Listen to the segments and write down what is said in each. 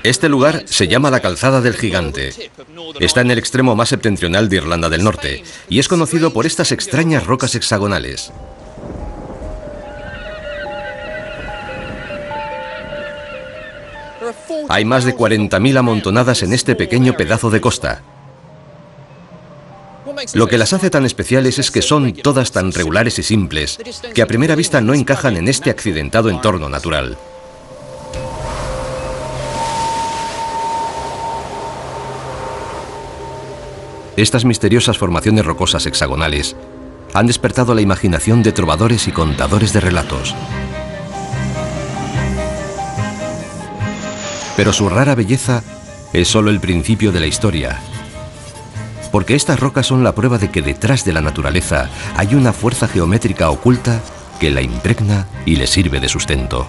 Este lugar se llama la Calzada del Gigante. Está en el extremo más septentrional de Irlanda del Norte y es conocido por estas extrañas rocas hexagonales. Hay más de 40.000 amontonadas en este pequeño pedazo de costa. Lo que las hace tan especiales es que son todas tan regulares y simples que a primera vista no encajan en este accidentado entorno natural. Estas misteriosas formaciones rocosas hexagonales han despertado la imaginación de trovadores y contadores de relatos. Pero su rara belleza es solo el principio de la historia, porque estas rocas son la prueba de que detrás de la naturaleza hay una fuerza geométrica oculta que la impregna y le sirve de sustento.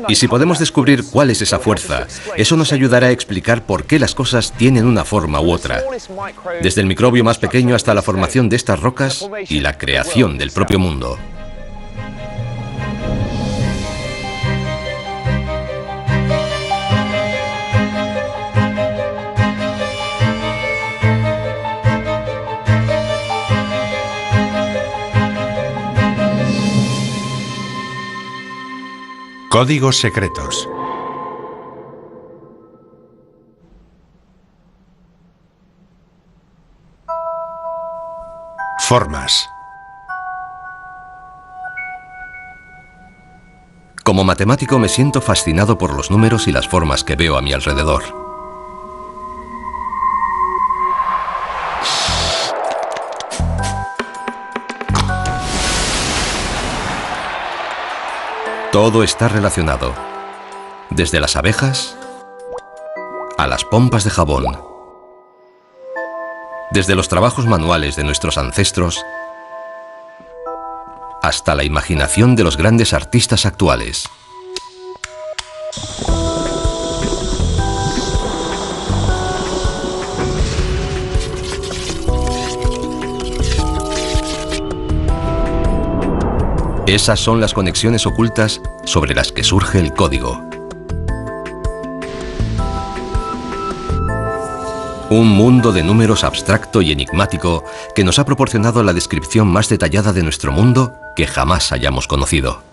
Y si podemos descubrir cuál es esa fuerza, eso nos ayudará a explicar por qué las cosas tienen una forma u otra, desde el microbio más pequeño hasta la formación de estas rocas y la creación del propio mundo. Códigos secretos. Formas. Como matemático me siento fascinado por los números y las formas que veo a mi alrededor. Todo está relacionado, desde las abejas a las pompas de jabón, desde los trabajos manuales de nuestros ancestros hasta la imaginación de los grandes artistas actuales. Esas son las conexiones ocultas sobre las que surge el código. Un mundo de números abstracto y enigmático que nos ha proporcionado la descripción más detallada de nuestro mundo que jamás hayamos conocido.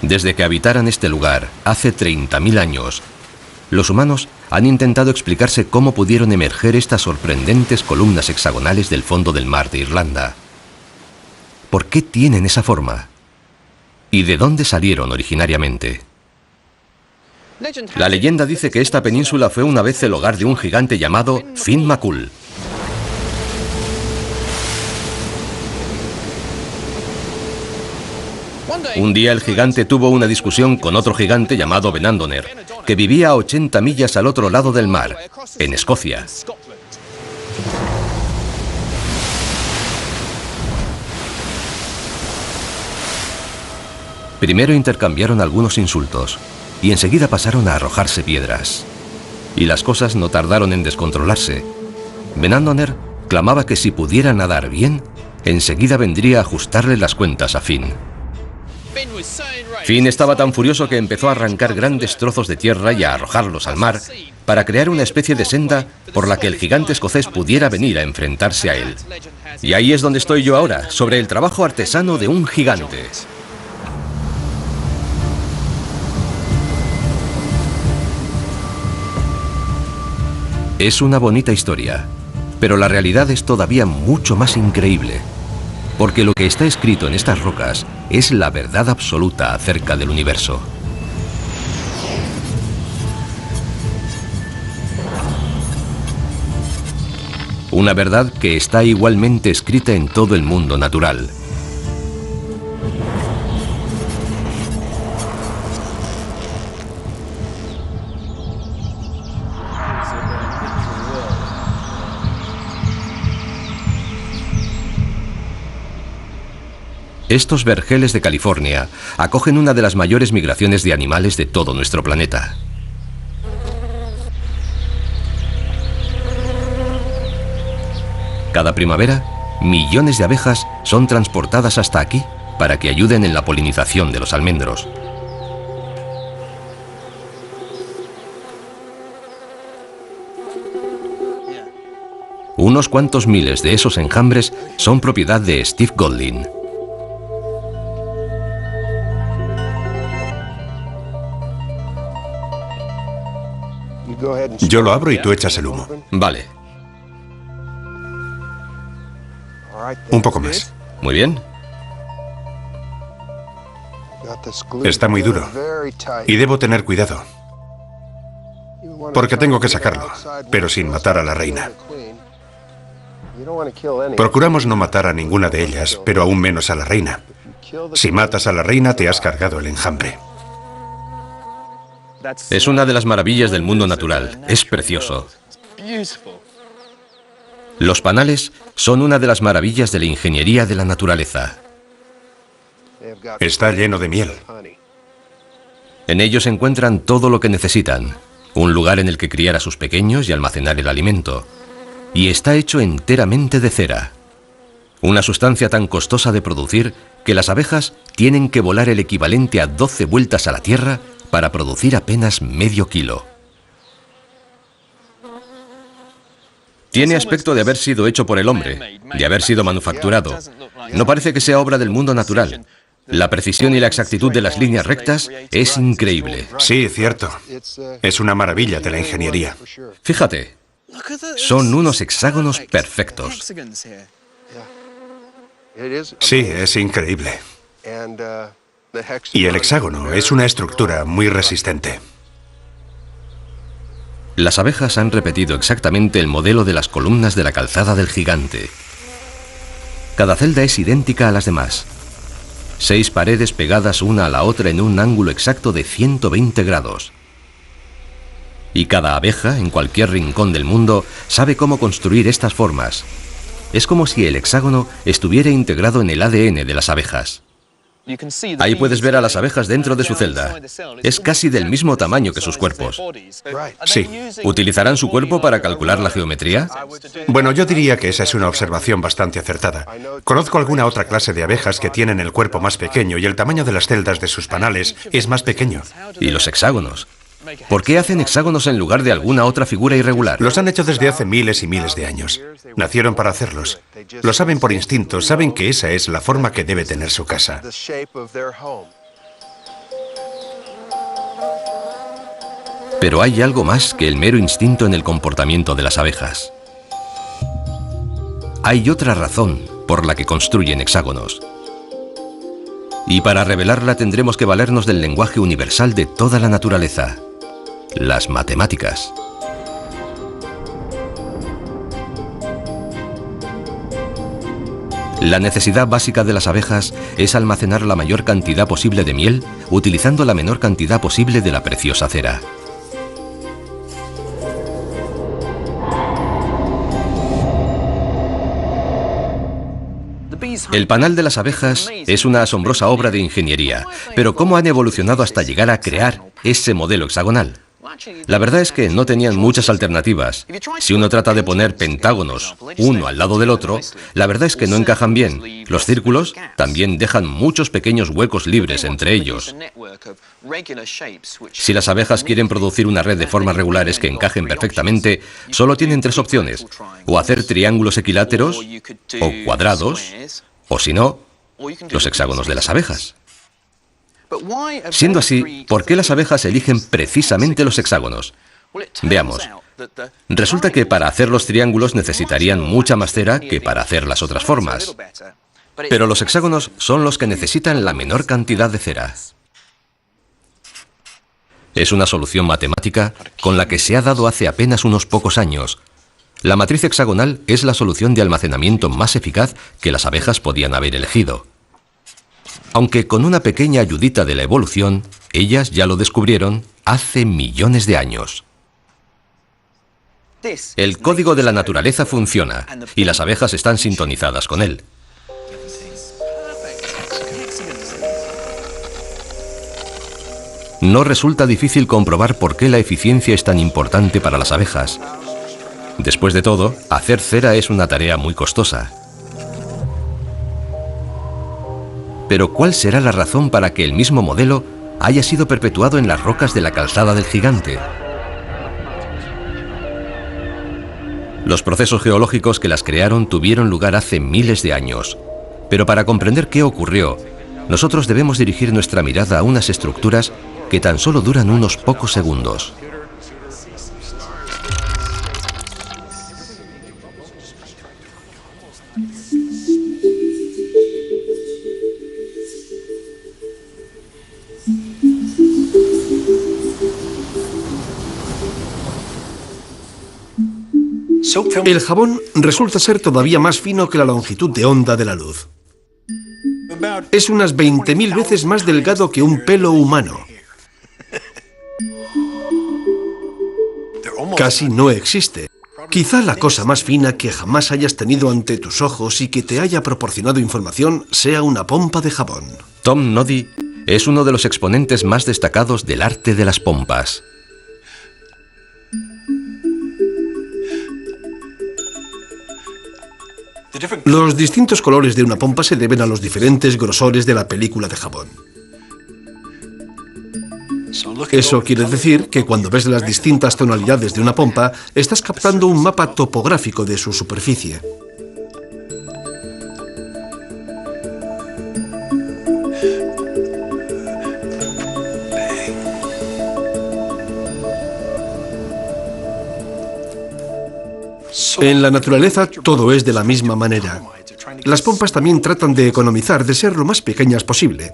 Desde que habitaran este lugar, hace 30.000 años, los humanos han intentado explicarse cómo pudieron emerger estas sorprendentes columnas hexagonales del fondo del mar de Irlanda. ¿Por qué tienen esa forma? ¿Y de dónde salieron originariamente? La leyenda dice que esta península fue una vez el hogar de un gigante llamado Finn McCool. Un día el gigante tuvo una discusión con otro gigante llamado Benandoner, que vivía a 80 millas al otro lado del mar, en Escocia. Primero intercambiaron algunos insultos y enseguida pasaron a arrojarse piedras. Y las cosas no tardaron en descontrolarse. Benandoner clamaba que si pudiera nadar bien, enseguida vendría a ajustarle las cuentas a Finn. Finn estaba tan furioso que empezó a arrancar grandes trozos de tierra y a arrojarlos al mar para crear una especie de senda por la que el gigante escocés pudiera venir a enfrentarse a él. Y ahí es donde estoy yo ahora, sobre el trabajo artesano de un gigante. Es una bonita historia, pero la realidad es todavía mucho más increíble. Porque lo que está escrito en estas rocas es la verdad absoluta acerca del universo. Una verdad que está igualmente escrita en todo el mundo natural. Estos vergeles de California acogen una de las mayores migraciones de animales de todo nuestro planeta. Cada primavera, millones de abejas son transportadas hasta aquí para que ayuden en la polinización de los almendros. Unos cuantos miles de esos enjambres son propiedad de Steve Golding. Yo lo abro y tú echas el humo. Vale. Un poco más. Muy bien. Está muy duro. Y debo tener cuidado. Porque tengo que sacarlo, pero sin matar a la reina. Procuramos no matar a ninguna de ellas, pero aún menos a la reina. Si matas a la reina, te has cargado el enjambre. Es una de las maravillas del mundo natural. Es precioso. Los panales son una de las maravillas de la ingeniería de la naturaleza. Está lleno de miel. En ellos encuentran todo lo que necesitan. Un lugar en el que criar a sus pequeños y almacenar el alimento. Y está hecho enteramente de cera. Una sustancia tan costosa de producir que las abejas tienen que volar el equivalente a 12 vueltas a la Tierra para producir apenas medio kilo. Tiene aspecto de haber sido hecho por el hombre, de haber sido manufacturado. No parece que sea obra del mundo natural. La precisión y la exactitud de las líneas rectas es increíble. Sí, cierto. Es una maravilla de la ingeniería. Fíjate, son unos hexágonos perfectos. Sí, es increíble. Y el hexágono es una estructura muy resistente. Las abejas han repetido exactamente el modelo de las columnas de la calzada del gigante. Cada celda es idéntica a las demás. 6 paredes pegadas una a la otra en un ángulo exacto de 120 grados. Y cada abeja, en cualquier rincón del mundo, sabe cómo construir estas formas. Es como si el hexágono estuviera integrado en el ADN de las abejas. Ahí puedes ver a las abejas dentro de su celda. Es casi del mismo tamaño que sus cuerpos. Sí. ¿Utilizarán su cuerpo para calcular la geometría? Bueno, yo diría que esa es una observación bastante acertada. Conozco alguna otra clase de abejas que tienen el cuerpo más pequeño y el tamaño de las celdas de sus panales es más pequeño. ¿Y los hexágonos? ¿Por qué hacen hexágonos en lugar de alguna otra figura irregular? Los han hecho desde hace miles y miles de años. Nacieron para hacerlos. Lo saben por instinto, saben que esa es la forma que debe tener su casa. Pero hay algo más que el mero instinto en el comportamiento de las abejas. Hay otra razón por la que construyen hexágonos. Y para revelarla tendremos que valernos del lenguaje universal de toda la naturaleza: las matemáticas. La necesidad básica de las abejas es almacenar la mayor cantidad posible de miel utilizando la menor cantidad posible de la preciosa cera. El panal de las abejas es una asombrosa obra de ingeniería, pero ¿cómo han evolucionado hasta llegar a crear ese modelo hexagonal? La verdad es que no tenían muchas alternativas. Si uno trata de poner pentágonos uno al lado del otro, la verdad es que no encajan bien. Los círculos también dejan muchos pequeños huecos libres entre ellos. Si las abejas quieren producir una red de formas regulares que encajen perfectamente, solo tienen 3 opciones: o hacer triángulos equiláteros, o cuadrados, o si no, los hexágonos de las abejas. Siendo así, ¿por qué las abejas eligen precisamente los hexágonos? Veamos. Resulta que para hacer los triángulos necesitarían mucha más cera que para hacer las otras formas. Pero los hexágonos son los que necesitan la menor cantidad de cera. Es una solución matemática con la que se ha dado hace apenas unos pocos años. La matriz hexagonal es la solución de almacenamiento más eficaz que las abejas podían haber elegido. Aunque con una pequeña ayudita de la evolución, ellas ya lo descubrieron hace millones de años. El código de la naturaleza funciona y las abejas están sintonizadas con él. No resulta difícil comprobar por qué la eficiencia es tan importante para las abejas. Después de todo, hacer cera es una tarea muy costosa. Pero ¿cuál será la razón para que el mismo modelo haya sido perpetuado en las rocas de la calzada del Gigante? Los procesos geológicos que las crearon tuvieron lugar hace miles de años. Pero para comprender qué ocurrió, nosotros debemos dirigir nuestra mirada a unas estructuras que tan solo duran unos pocos segundos. El jabón resulta ser todavía más fino que la longitud de onda de la luz. Es unas 20.000 veces más delgado que un pelo humano. Casi no existe. Quizá la cosa más fina que jamás hayas tenido ante tus ojos y que te haya proporcionado información sea una pompa de jabón. Tom Noddy es uno de los exponentes más destacados del arte de las pompas. Los distintos colores de una pompa se deben a los diferentes grosores de la película de jabón. Eso quiere decir que cuando ves las distintas tonalidades de una pompa, estás captando un mapa topográfico de su superficie. En la naturaleza todo es de la misma manera. Las pompas también tratan de economizar, de ser lo más pequeñas posible.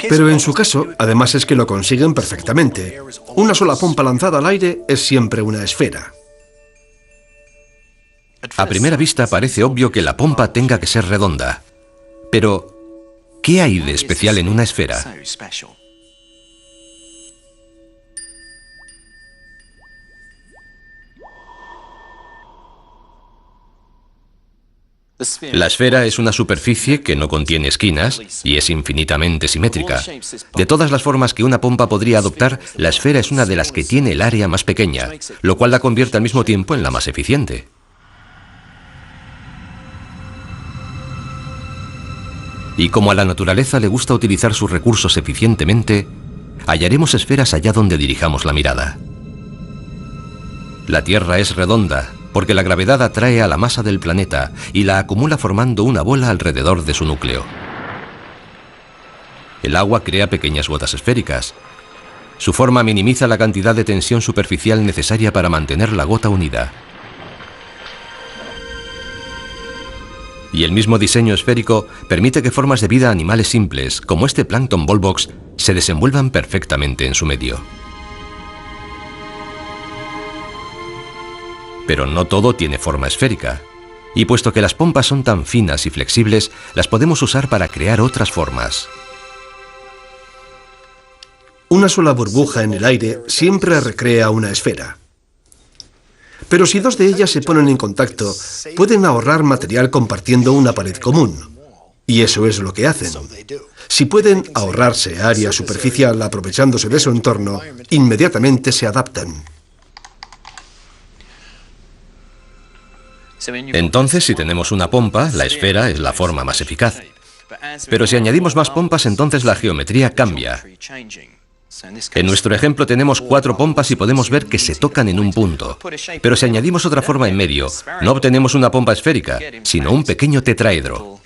Pero en su caso, además es que lo consiguen perfectamente. Una sola pompa lanzada al aire es siempre una esfera. A primera vista parece obvio que la pompa tenga que ser redonda. Pero, ¿qué hay de especial en una esfera? La esfera es una superficie que no contiene esquinas y es infinitamente simétrica. De todas las formas que una pompa podría adoptar, la esfera es una de las que tiene el área más pequeña, lo cual la convierte al mismo tiempo en la más eficiente. Y como a la naturaleza le gusta utilizar sus recursos eficientemente, hallaremos esferas allá donde dirijamos la mirada. La Tierra es redonda, porque la gravedad atrae a la masa del planeta y la acumula formando una bola alrededor de su núcleo. El agua crea pequeñas gotas esféricas. Su forma minimiza la cantidad de tensión superficial necesaria para mantener la gota unida. Y el mismo diseño esférico permite que formas de vida animales simples, como este plancton volvox, se desenvuelvan perfectamente en su medio. Pero no todo tiene forma esférica. Y puesto que las pompas son tan finas y flexibles, las podemos usar para crear otras formas. Una sola burbuja en el aire siempre recrea una esfera. Pero si dos de ellas se ponen en contacto, pueden ahorrar material compartiendo una pared común. Y eso es lo que hacen. Si pueden ahorrarse área superficial aprovechándose de su entorno, inmediatamente se adaptan. Entonces, si tenemos una pompa, la esfera es la forma más eficaz. Pero si añadimos más pompas, entonces la geometría cambia. En nuestro ejemplo tenemos 4 pompas y podemos ver que se tocan en un punto. Pero si añadimos otra forma en medio, no obtenemos una pompa esférica, sino un pequeño tetraedro.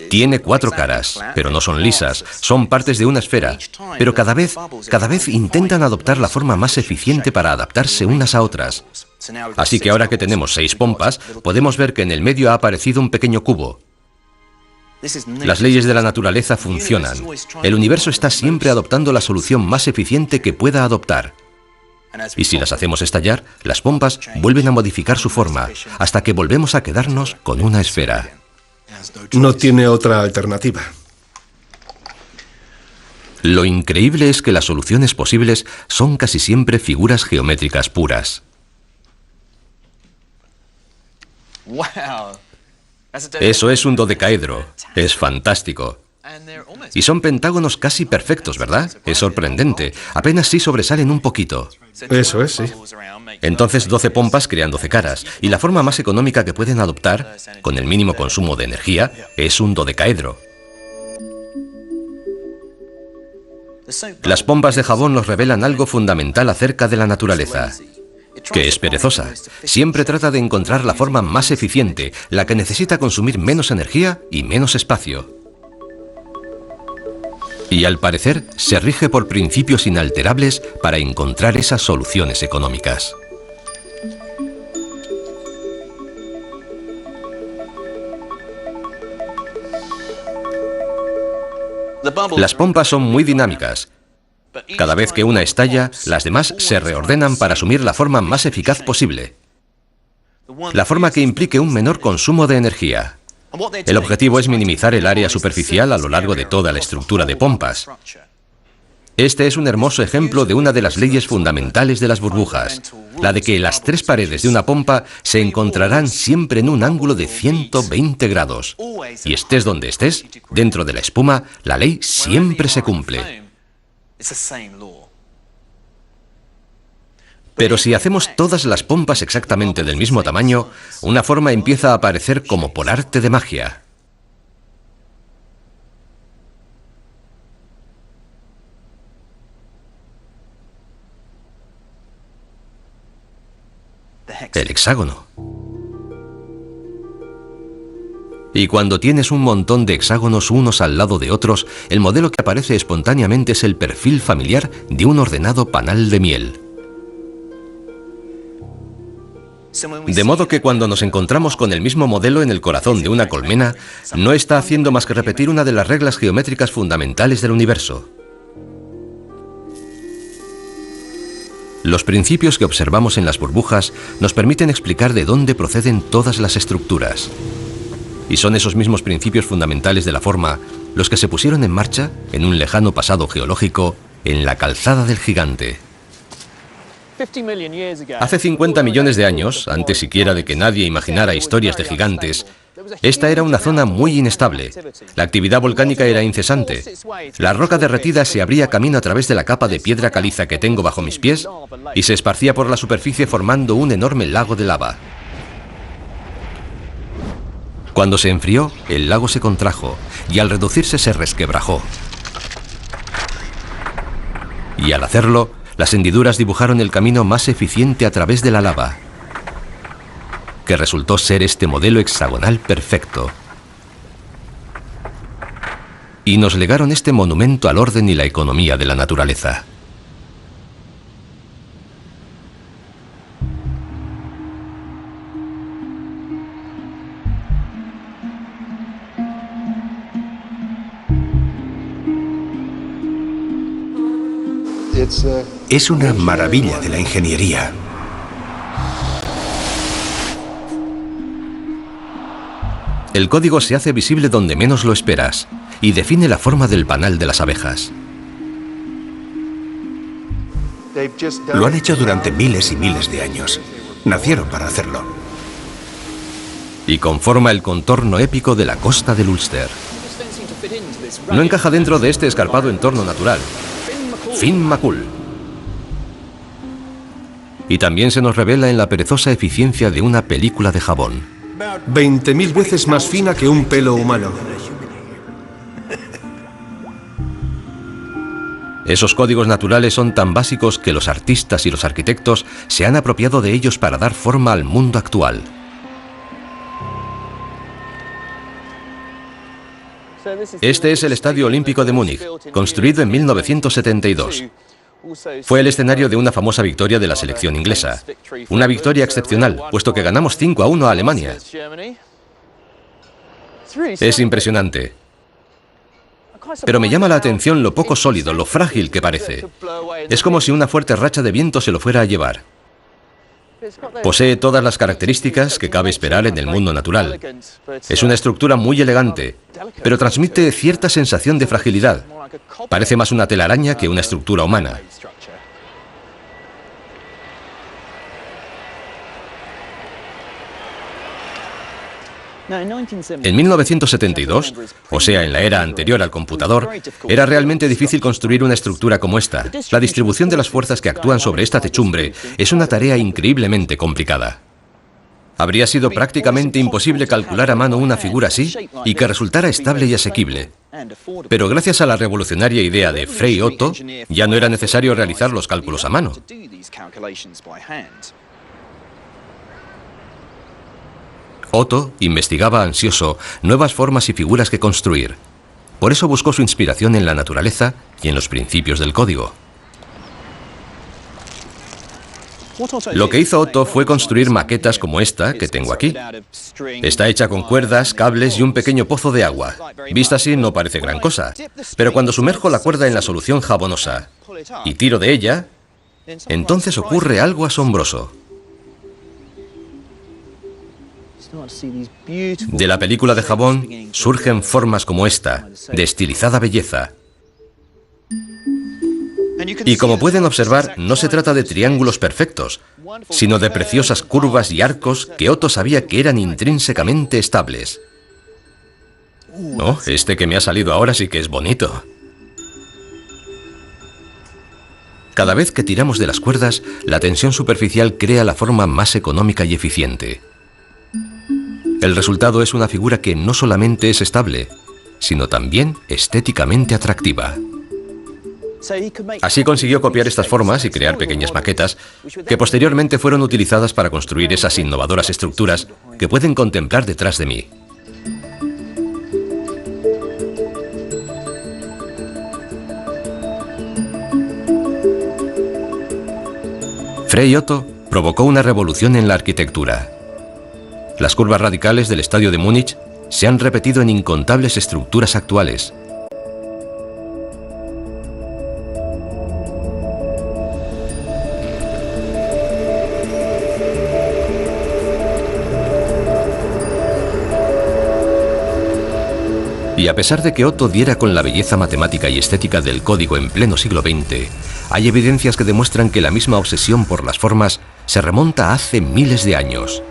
Tiene 4 caras, pero no son lisas, son partes de una esfera. Pero cada vez intentan adoptar la forma más eficiente para adaptarse unas a otras. Así que ahora que tenemos 6 pompas, podemos ver que en el medio ha aparecido un pequeño cubo. Las leyes de la naturaleza funcionan. El universo está siempre adoptando la solución más eficiente que pueda adoptar. Y si las hacemos estallar, las pompas vuelven a modificar su forma, hasta que volvemos a quedarnos con una esfera. No tiene otra alternativa. Lo increíble es que las soluciones posibles son casi siempre figuras geométricas puras. Eso es un dodecaedro. Es fantástico. Y son pentágonos casi perfectos, ¿verdad? Es sorprendente. Apenas sí sobresalen un poquito. Eso es, sí. Entonces 12 pompas crean 12 caras. Y la forma más económica que pueden adoptar, con el mínimo consumo de energía, es un dodecaedro. Las pompas de jabón nos revelan algo fundamental acerca de la naturaleza, que es perezosa. Siempre trata de encontrar la forma más eficiente, la que necesita consumir menos energía y menos espacio. Y al parecer se rige por principios inalterables para encontrar esas soluciones económicas. Las pompas son muy dinámicas. Cada vez que una estalla, las demás se reordenan para asumir la forma más eficaz posible. La forma que implique un menor consumo de energía. El objetivo es minimizar el área superficial a lo largo de toda la estructura de pompas. Este es un hermoso ejemplo de una de las leyes fundamentales de las burbujas, la de que las tres paredes de una pompa se encontrarán siempre en un ángulo de 120 grados. Y estés donde estés, dentro de la espuma, la ley siempre se cumple. Pero si hacemos todas las pompas exactamente del mismo tamaño, una forma empieza a aparecer como por arte de magia. El hexágono. Y cuando tienes un montón de hexágonos unos al lado de otros, el modelo que aparece espontáneamente es el perfil familiar de un ordenado panal de miel. De modo que cuando nos encontramos con el mismo modelo en el corazón de una colmena, no está haciendo más que repetir una de las reglas geométricas fundamentales del universo. Los principios que observamos en las burbujas nos permiten explicar de dónde proceden todas las estructuras. Y son esos mismos principios fundamentales de la forma los que se pusieron en marcha, en un lejano pasado geológico, en la Calzada del Gigante. Hace 50 millones de años, antes siquiera de que nadie imaginara historias de gigantes, esta era una zona muy inestable. La actividad volcánica era incesante. La roca derretida se abría camino a través de la capa de piedra caliza que tengo bajo mis pies y se esparcía por la superficie formando un enorme lago de lava. Cuando se enfrió, el lago se contrajo y al reducirse se resquebrajó. Y al hacerlo, las hendiduras dibujaron el camino más eficiente a través de la lava, que resultó ser este modelo hexagonal perfecto. Y nos legaron este monumento al orden y la economía de la naturaleza. Es una maravilla de la ingeniería. El código se hace visible donde menos lo esperas y define la forma del panal de las abejas. Lo han hecho durante miles y miles de años. Nacieron para hacerlo. Y conforma el contorno épico de la costa del Ulster. No encaja dentro de este escarpado entorno natural. Finn McCool. Y también se nos revela en la perezosa eficiencia de una película de jabón. 20.000 veces más fina que un pelo humano. Esos códigos naturales son tan básicos que los artistas y los arquitectos se han apropiado de ellos para dar forma al mundo actual. Este es el Estadio Olímpico de Múnich, construido en 1972. Fue el escenario de una famosa victoria de la selección inglesa. Una victoria excepcional, puesto que ganamos 5-1 a Alemania. Es impresionante. Pero me llama la atención lo poco sólido, lo frágil que parece. Es como si una fuerte racha de viento se lo fuera a llevar. Posee todas las características que cabe esperar en el mundo natural. Es una estructura muy elegante, pero transmite cierta sensación de fragilidad. Parece más una telaraña que una estructura humana. En 1972, o sea, en la era anterior al computador, era realmente difícil construir una estructura como esta. La distribución de las fuerzas que actúan sobre esta techumbre es una tarea increíblemente complicada. Habría sido prácticamente imposible calcular a mano una figura así y que resultara estable y asequible. Pero gracias a la revolucionaria idea de Frei Otto, ya no era necesario realizar los cálculos a mano. Otto investigaba ansioso nuevas formas y figuras que construir. Por eso buscó su inspiración en la naturaleza y en los principios del código. Lo que hizo Otto fue construir maquetas como esta que tengo aquí. Está hecha con cuerdas, cables y un pequeño pozo de agua. Vista así no parece gran cosa, pero cuando sumerjo la cuerda en la solución jabonosa y tiro de ella, entonces ocurre algo asombroso. De la película de jabón surgen formas como esta, de estilizada belleza. Y como pueden observar, no se trata de triángulos perfectos, sino de preciosas curvas y arcos que Otto sabía que eran intrínsecamente estables. Oh, este que me ha salido ahora sí que es bonito. Cada vez que tiramos de las cuerdas, la tensión superficial crea la forma más económica y eficiente. El resultado es una figura que no solamente es estable, sino también estéticamente atractiva. Así consiguió copiar estas formas y crear pequeñas maquetas que posteriormente fueron utilizadas para construir esas innovadoras estructuras que pueden contemplar detrás de mí. Frei Otto provocó una revolución en la arquitectura. Las curvas radicales del estadio de Múnich se han repetido en incontables estructuras actuales. Y a pesar de que Otto diera con la belleza matemática y estética del código en pleno siglo XX, hay evidencias que demuestran que la misma obsesión por las formas se remonta a hace miles de años.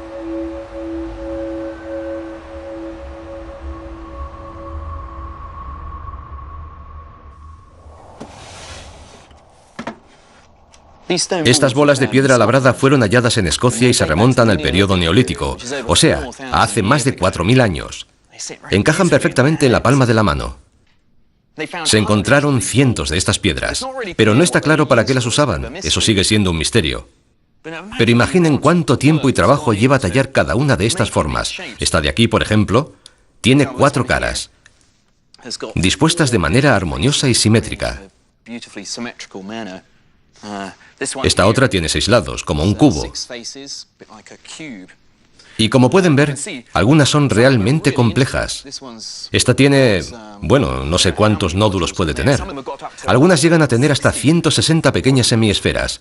Estas bolas de piedra labrada fueron halladas en Escocia y se remontan al periodo neolítico, o sea, a hace más de 4000 años. Encajan perfectamente en la palma de la mano. Se encontraron cientos de estas piedras, pero no está claro para qué las usaban, eso sigue siendo un misterio. Pero imaginen cuánto tiempo y trabajo lleva tallar cada una de estas formas. Esta de aquí, por ejemplo, tiene 4 caras, dispuestas de manera armoniosa y simétrica. Esta otra tiene 6 lados, como un cubo. Y como pueden ver, algunas son realmente complejas. Esta tiene, bueno, no sé cuántos nódulos puede tener. Algunas llegan a tener hasta 160 pequeñas semiesferas.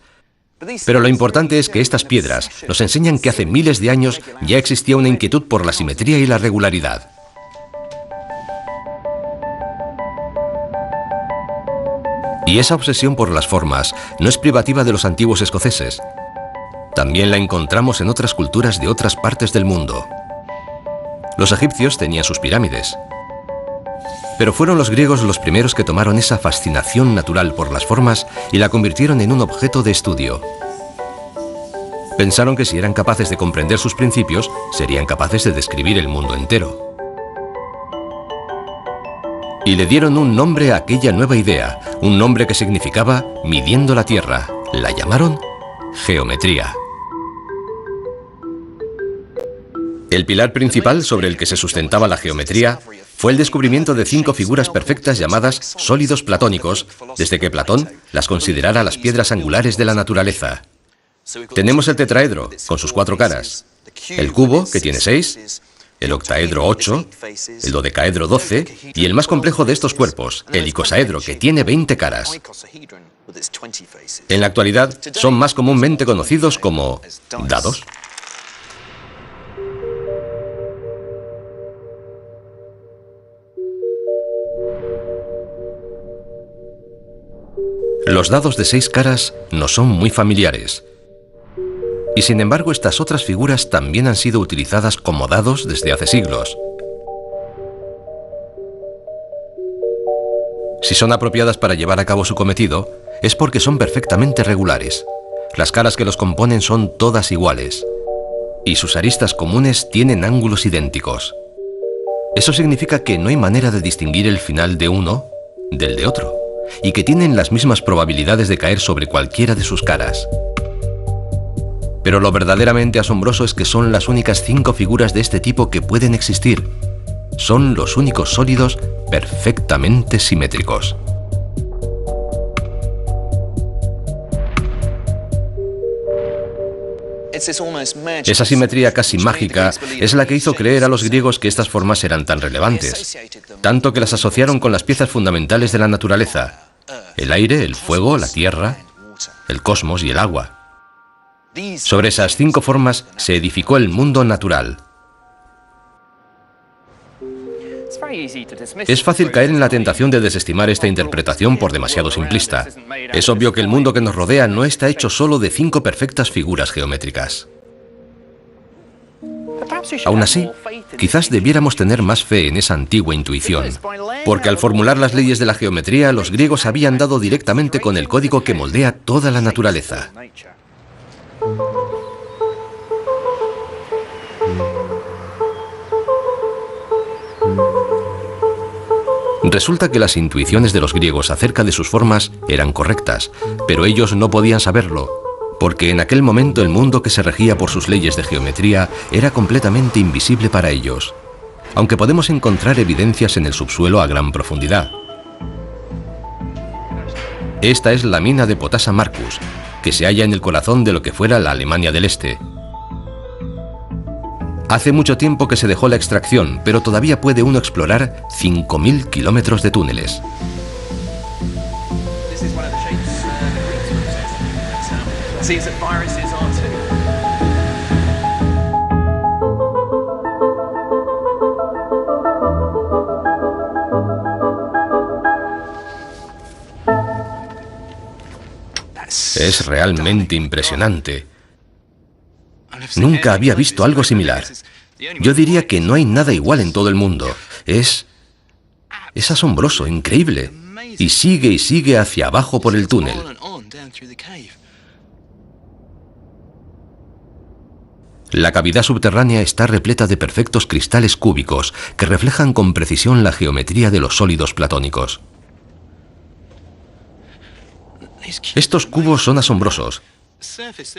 Pero lo importante es que estas piedras nos enseñan que hace miles de años ya existía una inquietud por la simetría y la regularidad. Y esa obsesión por las formas no es privativa de los antiguos escoceses. También la encontramos en otras culturas de otras partes del mundo. Los egipcios tenían sus pirámides. Pero fueron los griegos los primeros que tomaron esa fascinación natural por las formas y la convirtieron en un objeto de estudio. Pensaron que si eran capaces de comprender sus principios, serían capaces de describir el mundo entero. Y le dieron un nombre a aquella nueva idea, un nombre que significaba midiendo la tierra. La llamaron geometría. El pilar principal sobre el que se sustentaba la geometría fue el descubrimiento de 5 figuras perfectas llamadas sólidos platónicos, desde que Platón las considerara las piedras angulares de la naturaleza. Tenemos el tetraedro, con sus 4 caras, el cubo, que tiene 6, el octaedro 8, el dodecaedro 12 y el más complejo de estos cuerpos, el icosaedro, que tiene 20 caras. En la actualidad son más comúnmente conocidos como dados. Los dados de 6 caras no son muy familiares. Y sin embargo, estas otras figuras también han sido utilizadas como dados desde hace siglos. Si son apropiadas para llevar a cabo su cometido, es porque son perfectamente regulares. Las caras que los componen son todas iguales. Y sus aristas comunes tienen ángulos idénticos. Eso significa que no hay manera de distinguir el final de uno del de otro, y que tienen las mismas probabilidades de caer sobre cualquiera de sus caras. Pero lo verdaderamente asombroso es que son las únicas 5 figuras de este tipo que pueden existir. Son los únicos sólidos perfectamente simétricos. Esa simetría casi mágica es la que hizo creer a los griegos que estas formas eran tan relevantes, tanto que las asociaron con las piezas fundamentales de la naturaleza: el aire, el fuego, la tierra, el cosmos y el agua. Sobre esas 5 formas se edificó el mundo natural. Es fácil caer en la tentación de desestimar esta interpretación por demasiado simplista. Es obvio que el mundo que nos rodea no está hecho solo de 5 perfectas figuras geométricas. Aún así, quizás debiéramos tener más fe en esa antigua intuición, porque al formular las leyes de la geometría, los griegos habían dado directamente con el código que moldea toda la naturaleza. Resulta que las intuiciones de los griegos acerca de sus formas eran correctas, pero ellos no podían saberlo, porque en aquel momento el mundo que se regía por sus leyes de geometría era completamente invisible para ellos, aunque podemos encontrar evidencias en el subsuelo a gran profundidad. Esta es la mina de Potasa Marcus, que se halla en el corazón de lo que fuera la Alemania del Este. Hace mucho tiempo que se dejó la extracción, pero todavía puede uno explorar 5.000 kilómetros de túneles. Es realmente impresionante. Nunca había visto algo similar. Yo diría que no hay nada igual en todo el mundo. Es asombroso, increíble. Y sigue hacia abajo por el túnel. La cavidad subterránea está repleta de perfectos cristales cúbicos que reflejan con precisión la geometría de los sólidos platónicos. Estos cubos son asombrosos.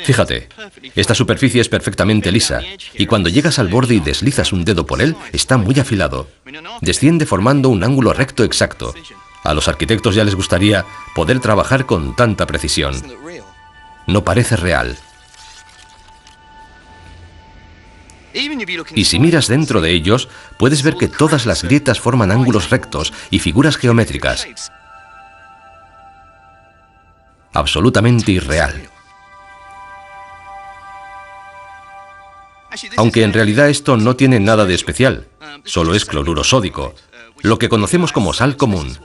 Fíjate, esta superficie es perfectamente lisa, y cuando llegas al borde y deslizas un dedo por él, está muy afilado. Desciende formando un ángulo recto exacto. A los arquitectos ya les gustaría poder trabajar con tanta precisión. No parece real. Y si miras dentro de ellos, puedes ver que todas las grietas forman ángulos rectos y figuras geométricas. Absolutamente irreal. Aunque en realidad esto no tiene nada de especial, solo es cloruro sódico, lo que conocemos como sal común.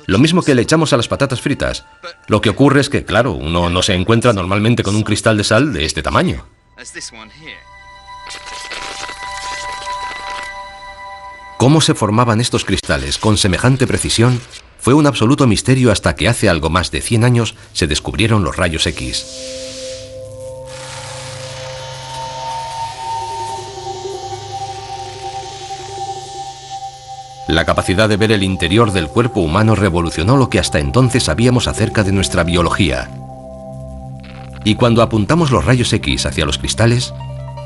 Lo mismo que le echamos a las patatas fritas. Lo que ocurre es que, claro, uno no se encuentra normalmente con un cristal de sal de este tamaño. ¿Cómo se formaban estos cristales con semejante precisión? Fue un absoluto misterio hasta que hace algo más de 100 años se descubrieron los rayos X. La capacidad de ver el interior del cuerpo humano revolucionó lo que hasta entonces sabíamos acerca de nuestra biología. Y cuando apuntamos los rayos X hacia los cristales,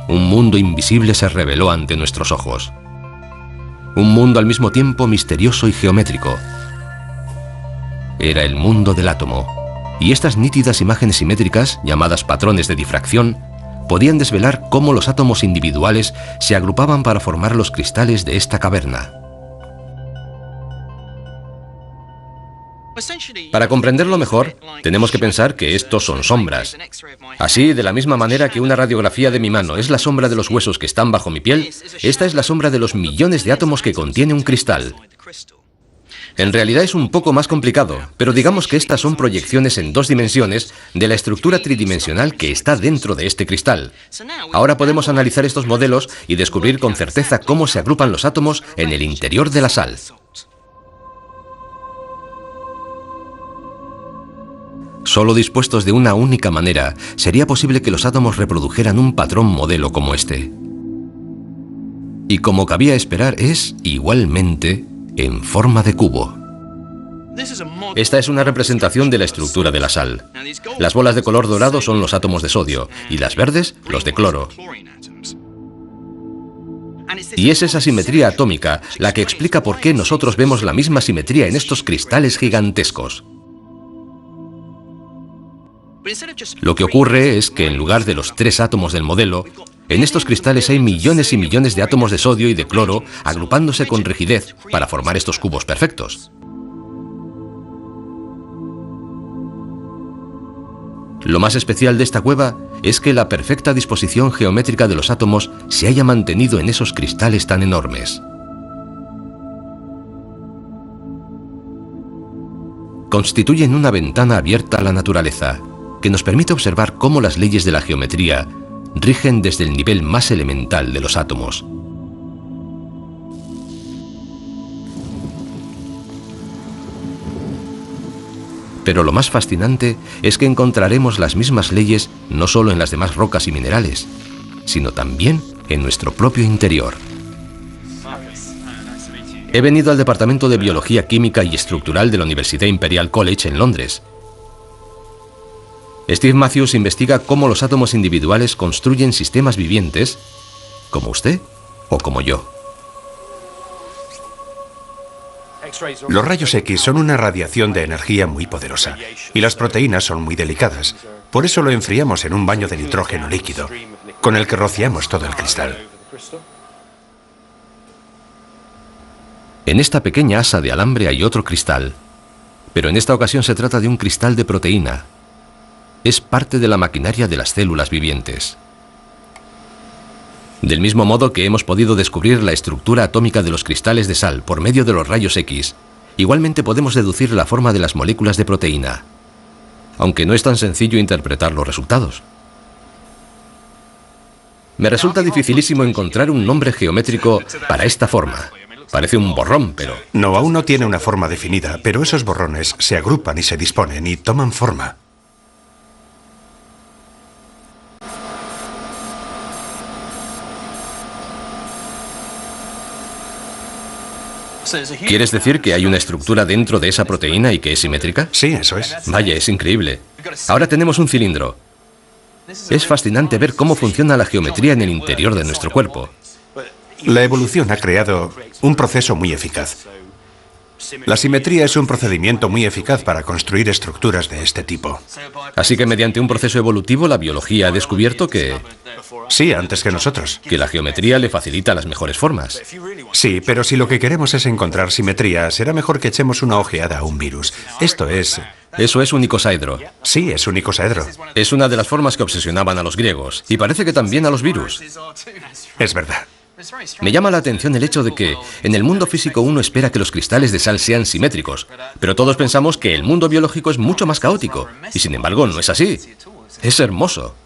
un mundo invisible se reveló ante nuestros ojos. Un mundo al mismo tiempo misterioso y geométrico. Era el mundo del átomo, y estas nítidas imágenes simétricas, llamadas patrones de difracción, podían desvelar cómo los átomos individuales se agrupaban para formar los cristales de esta caverna. Para comprenderlo mejor, tenemos que pensar que estos son sombras. Así, de la misma manera que una radiografía de mi mano es la sombra de los huesos que están bajo mi piel, esta es la sombra de los millones de átomos que contiene un cristal. En realidad es un poco más complicado, pero digamos que estas son proyecciones en 2 dimensiones de la estructura tridimensional que está dentro de este cristal. Ahora podemos analizar estos modelos y descubrir con certeza cómo se agrupan los átomos en el interior de la sal. Solo dispuestos de una única manera, sería posible que los átomos reprodujeran un patrón modelo como este. Y como cabía esperar, es, igualmente, en forma de cubo. Esta es una representación de la estructura de la sal. Las bolas de color dorado son los átomos de sodio y las verdes, los de cloro. Y es esa simetría atómica la que explica por qué nosotros vemos la misma simetría en estos cristales gigantescos. Lo que ocurre es que en lugar de los 3 átomos del modelo, en estos cristales hay millones y millones de átomos de sodio y de cloro agrupándose con rigidez para formar estos cubos perfectos. Lo más especial de esta cueva es que la perfecta disposición geométrica de los átomos se haya mantenido en esos cristales tan enormes. Constituyen una ventana abierta a la naturaleza, que nos permite observar cómo las leyes de la geometría rigen desde el nivel más elemental de los átomos. Pero lo más fascinante es que encontraremos las mismas leyes no solo en las demás rocas y minerales, sino también en nuestro propio interior. He venido al Departamento de Biología Química y Estructural de la Universidad Imperial College en Londres. Steve Matthews investiga cómo los átomos individuales construyen sistemas vivientes, como usted o como yo. Los rayos X son una radiación de energía muy poderosa y las proteínas son muy delicadas. Por eso lo enfriamos en un baño de nitrógeno líquido, con el que rociamos todo el cristal. En esta pequeña asa de alambre hay otro cristal, pero en esta ocasión se trata de un cristal de proteína. Es parte de la maquinaria de las células vivientes. Del mismo modo que hemos podido descubrir la estructura atómica de los cristales de sal por medio de los rayos X, igualmente podemos deducir la forma de las moléculas de proteína, aunque no es tan sencillo interpretar los resultados. Me resulta dificilísimo encontrar un nombre geométrico para esta forma. Parece un borrón, pero... No, aún no tiene una forma definida, pero esos borrones se agrupan y se disponen y toman forma. ¿Quieres decir que hay una estructura dentro de esa proteína y que es simétrica? Sí, eso es. Vaya, es increíble. Ahora tenemos un cilindro. Es fascinante ver cómo funciona la geometría en el interior de nuestro cuerpo. La evolución ha creado un proceso muy eficaz. La simetría es un procedimiento muy eficaz para construir estructuras de este tipo. Así que mediante un proceso evolutivo la biología ha descubierto que Sí, antes que nosotros. la geometría le facilita las mejores formas. Sí, pero si lo que queremos es encontrar simetría, será mejor que echemos una ojeada a un virus. Esto es... Eso es un icosaedro. Sí, es un icosaedro. Es una de las formas que obsesionaban a los griegos, y parece que también a los virus. Es verdad. Me llama la atención el hecho de que en el mundo físico uno espera que los cristales de sal sean simétricos, pero todos pensamos que el mundo biológico es mucho más caótico, y sin embargo no es así. Es hermoso.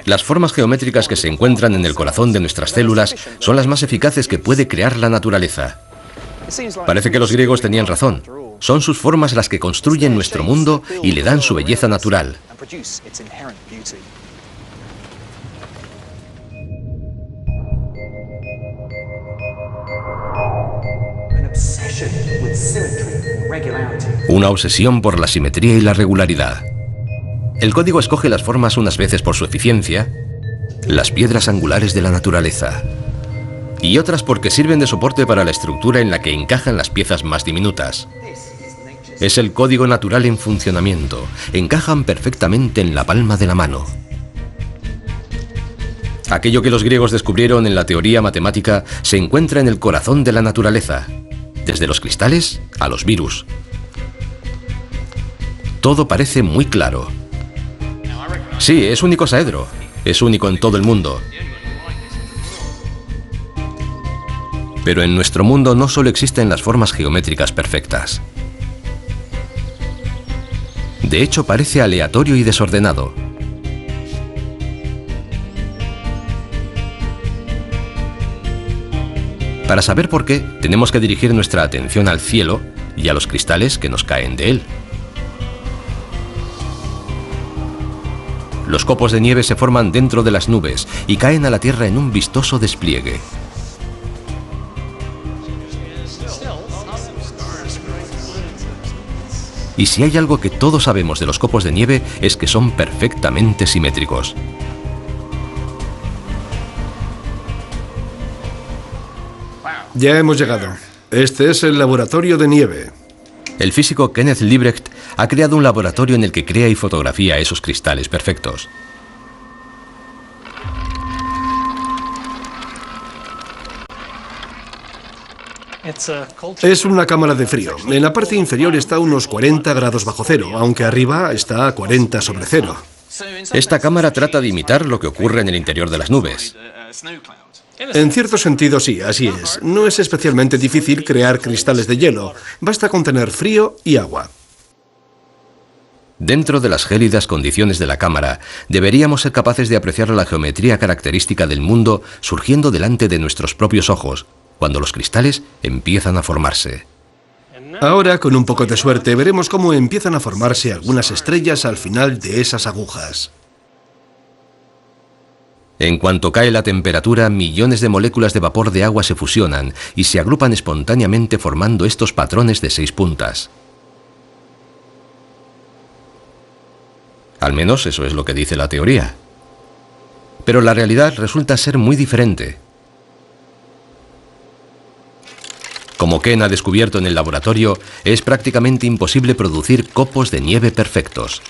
Las formas geométricas que se encuentran en el corazón de nuestras células son las más eficaces que puede crear la naturaleza. Parece que los griegos tenían razón. Son sus formas las que construyen nuestro mundo y le dan su belleza natural. Una obsesión por la simetría y la regularidad. El código escoge las formas unas veces por su eficiencia, las piedras angulares de la naturaleza, y otras porque sirven de soporte para la estructura en la que encajan las piezas más diminutas. Es el código natural en funcionamiento. Encajan perfectamente en la palma de la mano. Aquello que los griegos descubrieron en la teoría matemática se encuentra en el corazón de la naturaleza, desde los cristales a los virus. Todo parece muy claro. Sí, es un icosaedro. Es único en todo el mundo. Pero en nuestro mundo no solo existen las formas geométricas perfectas. De hecho, parece aleatorio y desordenado. Para saber por qué, tenemos que dirigir nuestra atención al cielo y a los cristales que nos caen de él. Los copos de nieve se forman dentro de las nubes y caen a la Tierra en un vistoso despliegue. Y si hay algo que todos sabemos de los copos de nieve es que son perfectamente simétricos. Ya hemos llegado. Este es el laboratorio de nieve. El físico Kenneth Liebrecht ha creado un laboratorio en el que crea y fotografía esos cristales perfectos. Es una cámara de frío. En la parte inferior está a unos 40 grados bajo cero, aunque arriba está a 40 sobre cero. Esta cámara trata de imitar lo que ocurre en el interior de las nubes. En cierto sentido sí, así es. No es especialmente difícil crear cristales de hielo. Basta con tener frío y agua. Dentro de las gélidas condiciones de la cámara, deberíamos ser capaces de apreciar la geometría característica del mundo surgiendo delante de nuestros propios ojos, cuando los cristales empiezan a formarse. Ahora, con un poco de suerte, veremos cómo empiezan a formarse algunas estrellas al final de esas agujas. En cuanto cae la temperatura, millones de moléculas de vapor de agua se fusionan y se agrupan espontáneamente formando estos patrones de 6 puntas. Al menos eso es lo que dice la teoría. Pero la realidad resulta ser muy diferente. Como Ken ha descubierto en el laboratorio, es prácticamente imposible producir copos de nieve perfectos.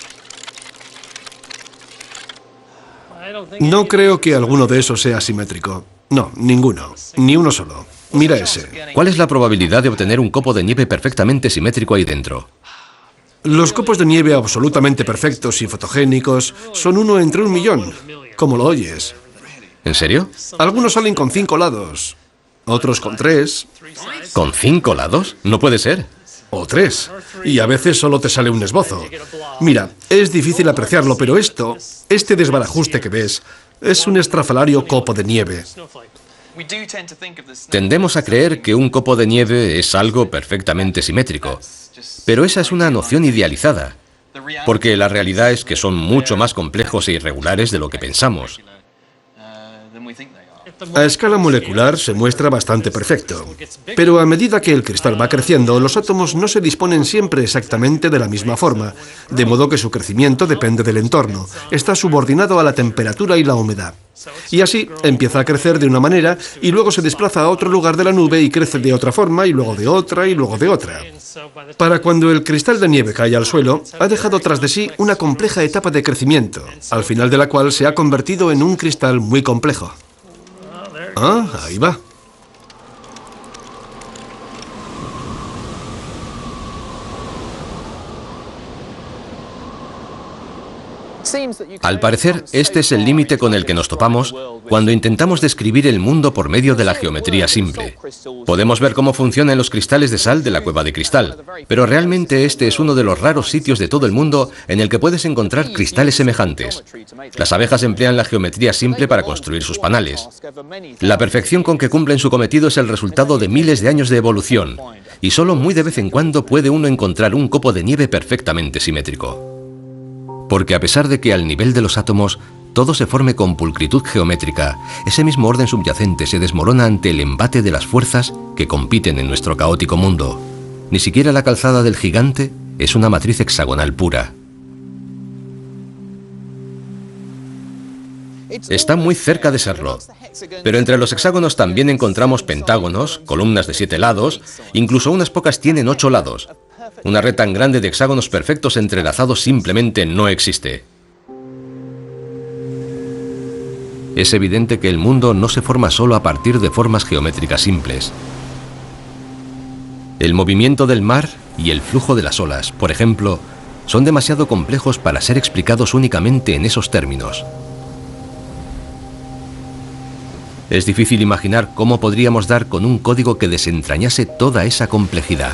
No creo que alguno de esos sea simétrico. No, ninguno. Ni uno solo. Mira ese. ¿Cuál es la probabilidad de obtener un copo de nieve perfectamente simétrico ahí dentro? Los copos de nieve absolutamente perfectos y fotogénicos son 1 entre 1.000.000, como lo oyes. ¿En serio? Algunos salen con 5 lados, otros con 3. ¿Con 5 lados? No puede ser. O 3. Y a veces solo te sale un esbozo. Mira, es difícil apreciarlo, pero este desbarajuste que ves, es un estrafalario copo de nieve. Tendemos a creer que un copo de nieve es algo perfectamente simétrico, pero esa es una noción idealizada, porque la realidad es que son mucho más complejos e irregulares de lo que pensamos. A escala molecular se muestra bastante perfecto, pero a medida que el cristal va creciendo, los átomos no se disponen siempre exactamente de la misma forma, de modo que su crecimiento depende del entorno, está subordinado a la temperatura y la humedad. Y así empieza a crecer de una manera y luego se desplaza a otro lugar de la nube y crece de otra forma y luego de otra y luego de otra. Para cuando el cristal de nieve cae al suelo, ha dejado tras de sí una compleja etapa de crecimiento, al final de la cual se ha convertido en un cristal muy complejo. Ah, ahí va. Al parecer, este es el límite con el que nos topamos cuando intentamos describir el mundo por medio de la geometría simple. Podemos ver cómo funcionan los cristales de sal de la cueva de cristal, pero realmente este es uno de los raros sitios de todo el mundo en el que puedes encontrar cristales semejantes. Las abejas emplean la geometría simple para construir sus panales. La perfección con que cumplen su cometido es el resultado de miles de años de evolución, y solo muy de vez en cuando puede uno encontrar un copo de nieve perfectamente simétrico. Porque a pesar de que al nivel de los átomos todo se forme con pulcritud geométrica, ese mismo orden subyacente se desmorona ante el embate de las fuerzas que compiten en nuestro caótico mundo. Ni siquiera la calzada del gigante es una matriz hexagonal pura. Está muy cerca de serlo. Pero entre los hexágonos también encontramos pentágonos, columnas de 7 lados, incluso unas pocas tienen 8 lados. Una red tan grande de hexágonos perfectos entrelazados simplemente no existe. Es evidente que el mundo no se forma solo a partir de formas geométricas simples. El movimiento del mar y el flujo de las olas, por ejemplo, son demasiado complejos para ser explicados únicamente en esos términos. Es difícil imaginar cómo podríamos dar con un código que desentrañase toda esa complejidad.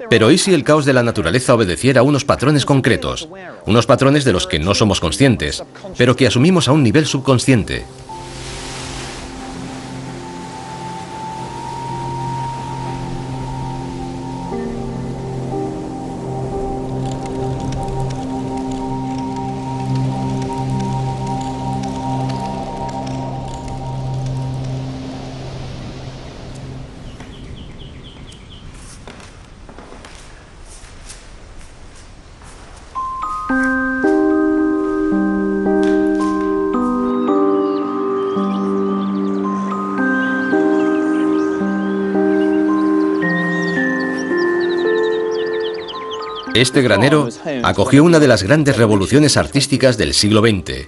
Pero ¿y si el caos de la naturaleza obedeciera a unos patrones concretos? Unos patrones de los que no somos conscientes, pero que asumimos a un nivel subconsciente. Este granero acogió una de las grandes revoluciones artísticas del siglo XX.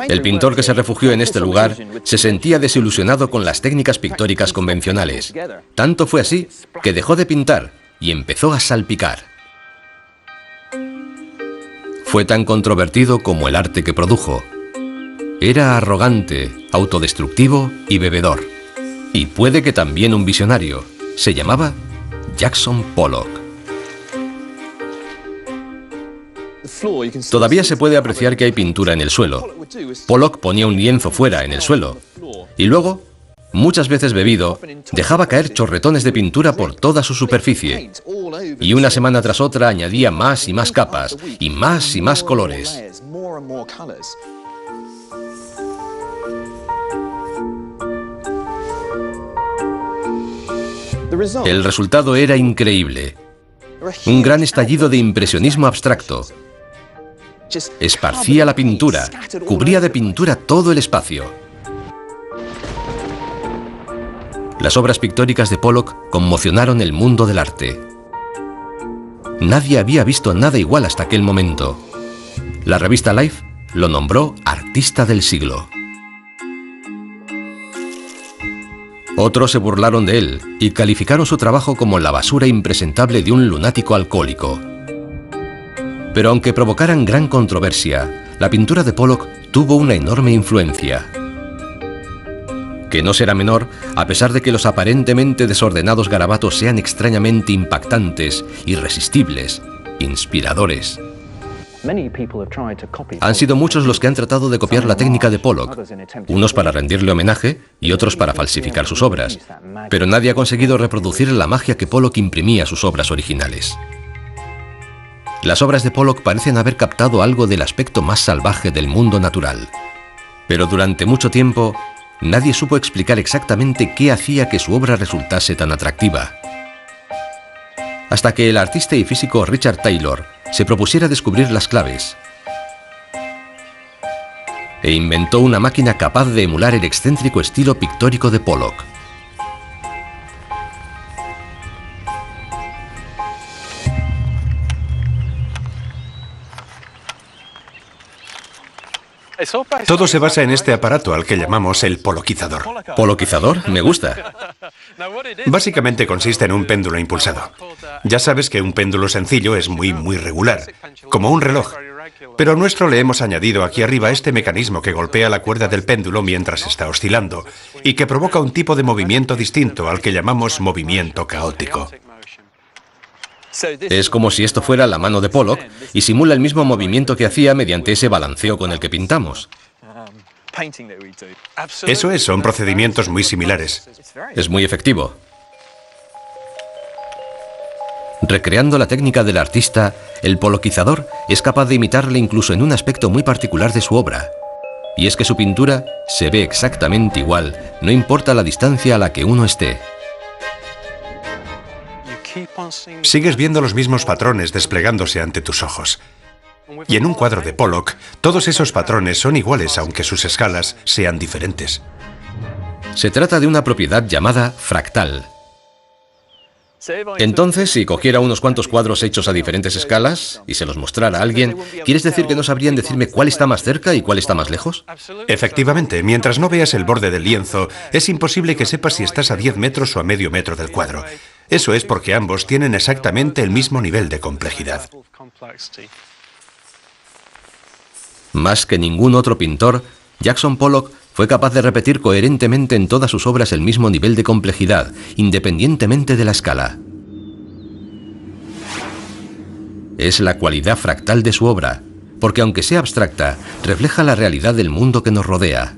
El pintor que se refugió en este lugar se sentía desilusionado con las técnicas pictóricas convencionales. Tanto fue así que dejó de pintar y empezó a salpicar. Fue tan controvertido como el arte que produjo. Era arrogante, autodestructivo y bebedor. Y puede que también un visionario. Se llamaba Jackson Pollock. Todavía se puede apreciar que hay pintura en el suelo. Pollock ponía un lienzo fuera, en el suelo, y luego, muchas veces bebido, dejaba caer chorretones de pintura por toda su superficie. Y una semana tras otra añadía más y más capas, y más colores. El resultado era increíble. Un gran estallido de impresionismo abstracto. Esparcía la pintura, cubría de pintura todo el espacio. Las obras pictóricas de Pollock conmocionaron el mundo del arte. Nadie había visto nada igual hasta aquel momento. La revista Life lo nombró artista del siglo. Otros se burlaron de él y calificaron su trabajo como la basura impresentable de un lunático alcohólico. Pero aunque provocaran gran controversia, la pintura de Pollock tuvo una enorme influencia. Que no será menor, a pesar de que los aparentemente desordenados garabatos sean extrañamente impactantes, irresistibles, inspiradores. Han sido muchos los que han tratado de copiar la técnica de Pollock, unos para rendirle homenaje y otros para falsificar sus obras, pero nadie ha conseguido reproducir la magia que Pollock imprimía a sus obras originales. Las obras de Pollock parecen haber captado algo del aspecto más salvaje del mundo natural, pero durante mucho tiempo nadie supo explicar exactamente qué hacía que su obra resultase tan atractiva. Hasta que el artista y físico Richard Taylor se propusiera descubrir las claves e inventó una máquina capaz de emular el excéntrico estilo pictórico de Pollock. Todo se basa en este aparato al que llamamos el poloquizador. ¿Poloquizador? Me gusta. Básicamente consiste en un péndulo impulsado. Ya sabes que un péndulo sencillo es muy regular, como un reloj. Pero al nuestro le hemos añadido aquí arriba este mecanismo que golpea la cuerda del péndulo mientras está oscilando y que provoca un tipo de movimiento distinto al que llamamos movimiento caótico. Es como si esto fuera la mano de Pollock y simula el mismo movimiento que hacía mediante ese balanceo con el que pintamos. Eso es, son procedimientos muy similares. Es muy efectivo. Recreando la técnica del artista, el poloquizador es capaz de imitarle incluso en un aspecto muy particular de su obra. Y es que su pintura se ve exactamente igual, no importa la distancia a la que uno esté. Sigues viendo los mismos patrones desplegándose ante tus ojos. Y en un cuadro de Pollock, todos esos patrones son iguales aunque sus escalas sean diferentes. Se trata de una propiedad llamada fractal. Entonces, si cogiera unos cuantos cuadros hechos a diferentes escalas y se los mostrara a alguien, ¿quieres decir que no sabrían decirme cuál está más cerca y cuál está más lejos? Efectivamente, mientras no veas el borde del lienzo, es imposible que sepas si estás a 10 metros o a medio metro del cuadro. Eso es porque ambos tienen exactamente el mismo nivel de complejidad. Más que ningún otro pintor, Jackson Pollock fue capaz de repetir coherentemente en todas sus obras el mismo nivel de complejidad, independientemente de la escala. Es la cualidad fractal de su obra, porque aunque sea abstracta, refleja la realidad del mundo que nos rodea.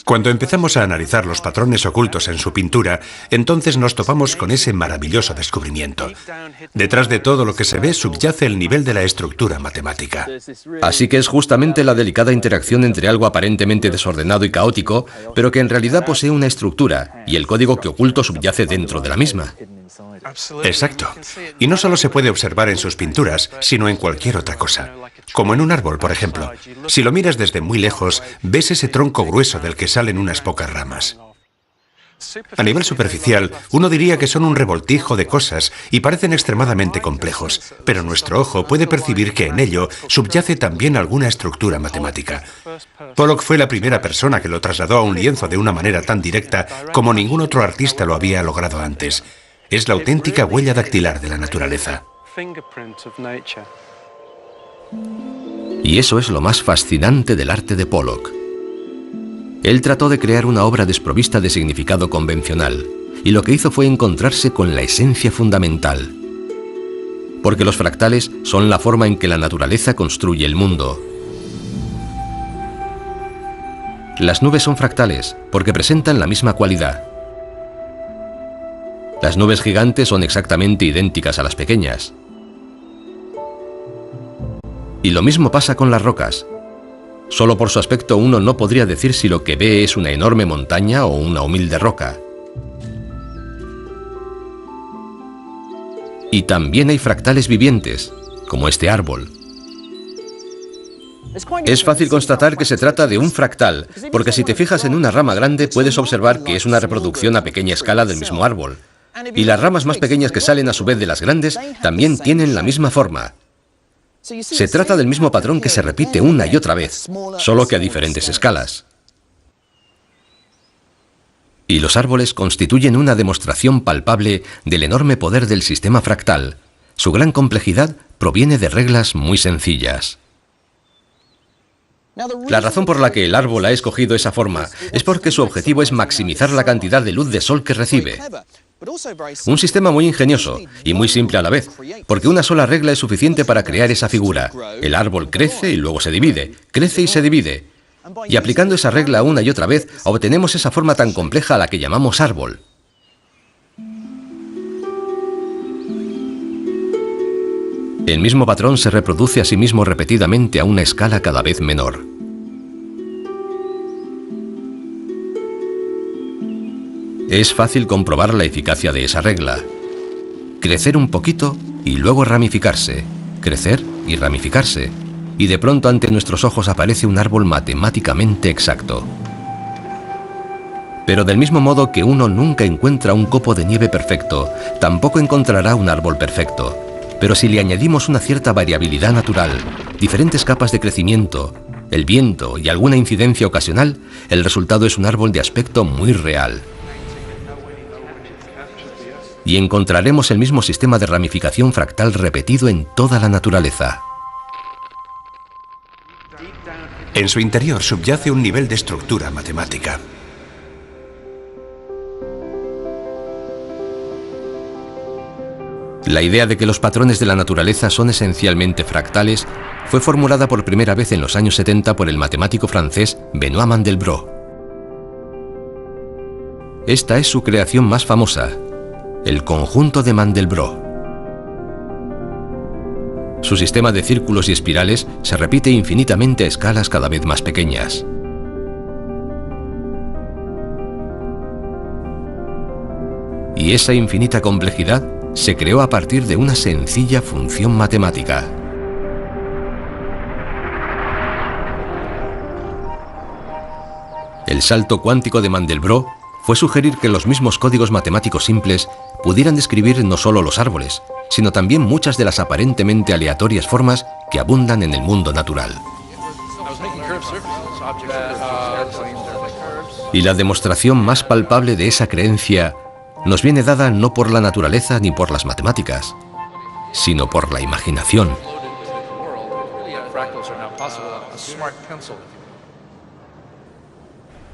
Cuando empezamos a analizar los patrones ocultos en su pintura, entonces nos topamos con ese maravilloso descubrimiento. Detrás de todo lo que se ve subyace el nivel de la estructura matemática. Así que es justamente la delicada interacción entre algo aparentemente desordenado y caótico, pero que en realidad posee una estructura, y el código que oculto subyace dentro de la misma. Exacto. Y no solo se puede observar en sus pinturas, sino en cualquier otra cosa. Como en un árbol, por ejemplo. Si lo miras desde muy lejos, ves ese tronco grueso del que salen unas pocas ramas. A nivel superficial, uno diría que son un revoltijo de cosas y parecen extremadamente complejos, pero nuestro ojo puede percibir que en ello subyace también alguna estructura matemática. Pollock fue la primera persona que lo trasladó a un lienzo de una manera tan directa como ningún otro artista lo había logrado antes. Es la auténtica huella dactilar de la naturaleza. Y eso es lo más fascinante del arte de Pollock. Él trató de crear una obra desprovista de significado convencional, y lo que hizo fue encontrarse con la esencia fundamental. Porque los fractales son la forma en que la naturaleza construye el mundo. Las nubes son fractales porque presentan la misma cualidad. Las nubes gigantes son exactamente idénticas a las pequeñas. Y lo mismo pasa con las rocas. Solo por su aspecto uno no podría decir si lo que ve es una enorme montaña o una humilde roca. Y también hay fractales vivientes, como este árbol. Es fácil constatar que se trata de un fractal, porque si te fijas en una rama grande puedes observar que es una reproducción a pequeña escala del mismo árbol. Y las ramas más pequeñas que salen a su vez de las grandes también tienen la misma forma. Se trata del mismo patrón que se repite una y otra vez, solo que a diferentes escalas. Y los árboles constituyen una demostración palpable del enorme poder del sistema fractal. Su gran complejidad proviene de reglas muy sencillas. La razón por la que el árbol ha escogido esa forma es porque su objetivo es maximizar la cantidad de luz de sol que recibe. Un sistema muy ingenioso y muy simple a la vez, porque una sola regla es suficiente para crear esa figura. El árbol crece y luego se divide, crece y se divide. Y aplicando esa regla una y otra vez, obtenemos esa forma tan compleja a la que llamamos árbol. El mismo patrón se reproduce a sí mismo repetidamente a una escala cada vez menor. Es fácil comprobar la eficacia de esa regla. Crecer un poquito y luego ramificarse. Crecer y ramificarse. Y de pronto ante nuestros ojos aparece un árbol matemáticamente exacto. Pero del mismo modo que uno nunca encuentra un copo de nieve perfecto, tampoco encontrará un árbol perfecto. Pero si le añadimos una cierta variabilidad natural, diferentes capas de crecimiento, el viento y alguna incidencia ocasional, el resultado es un árbol de aspecto muy real. Y encontraremos el mismo sistema de ramificación fractal repetido en toda la naturaleza. En su interior subyace un nivel de estructura matemática. La idea de que los patrones de la naturaleza son esencialmente fractales fue formulada por primera vez en los años 70 por el matemático francés Benoît Mandelbrot. Esta es su creación más famosa, el conjunto de Mandelbrot. Su sistema de círculos y espirales se repite infinitamente a escalas cada vez más pequeñas. Y esa infinita complejidad se creó a partir de una sencilla función matemática. El salto cuántico de Mandelbrot fue sugerir que los mismos códigos matemáticos simples pudieran describir no solo los árboles, sino también muchas de las aparentemente aleatorias formas que abundan en el mundo natural. Y la demostración más palpable de esa creencia nos viene dada no por la naturaleza ni por las matemáticas, sino por la imaginación.